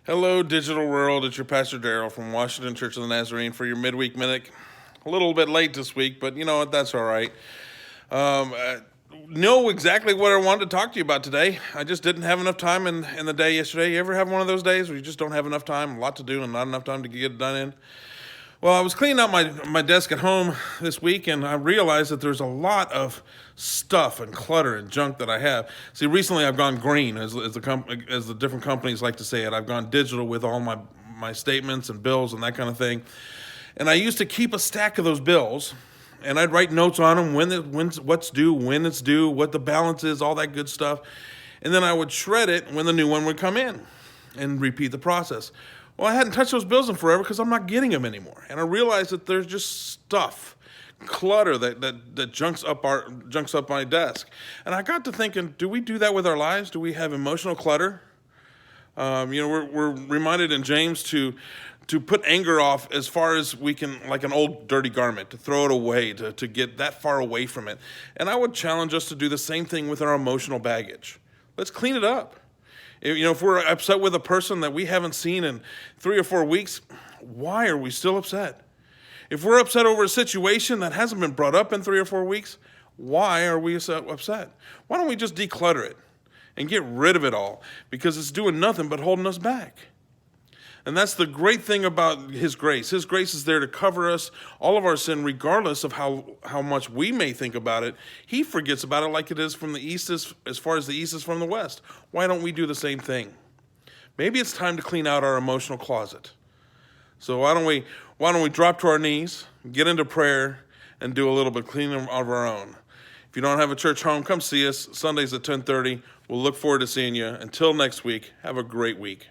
Hello, digital world. It's your Pastor Darrell from Washington Church of the Nazarene for your Midweek Minute. A little bit late this week, but you know what? That's all right. Know exactly what I wanted to talk to you about today. I just didn't have enough time in the day yesterday. You ever have one of those days where you just don't have enough time, a lot to do, and not enough time to get it done in? Well, I was cleaning out my desk at home this week, and I realized that there's a lot of stuff and clutter and junk that I have. See, recently I've gone green, as the different companies like to say it. I've gone digital with all my statements and bills and that kind of thing. And I used to keep a stack of those bills, and I'd write notes on them, what's due, when it's due, what the balance is, all that good stuff. And then I would shred it when the new one would come in and repeat the process. Well, I hadn't touched those bills in forever because I'm not getting them anymore. And I realized that there's just stuff, clutter that junks up my desk. And I got to thinking, do we do that with our lives? Do we have emotional clutter? We're reminded in James to put anger off as far as we can, like an old dirty garment, to throw it away, to get that far away from it. And I would challenge us to do the same thing with our emotional baggage. Let's clean it up. If we're upset with a person that we haven't seen in 3 or 4 weeks, why are we still upset? If we're upset over a situation that hasn't been brought up in 3 or 4 weeks, why are we upset? Why don't we just declutter it and get rid of it all? Because it's doing nothing but holding us back. And that's the great thing about His grace. His grace is there to cover us, all of our sin, regardless of how much we may think about it. He forgets about it like it is from the east, as far as the east is from the west. Why don't we do the same thing? Maybe it's time to clean out our emotional closet. So why don't we drop to our knees, get into prayer, and do a little bit cleaning of our own. If you don't have a church home, come see us. Sundays at 10:30. We'll look forward to seeing you. Until next week, have a great week.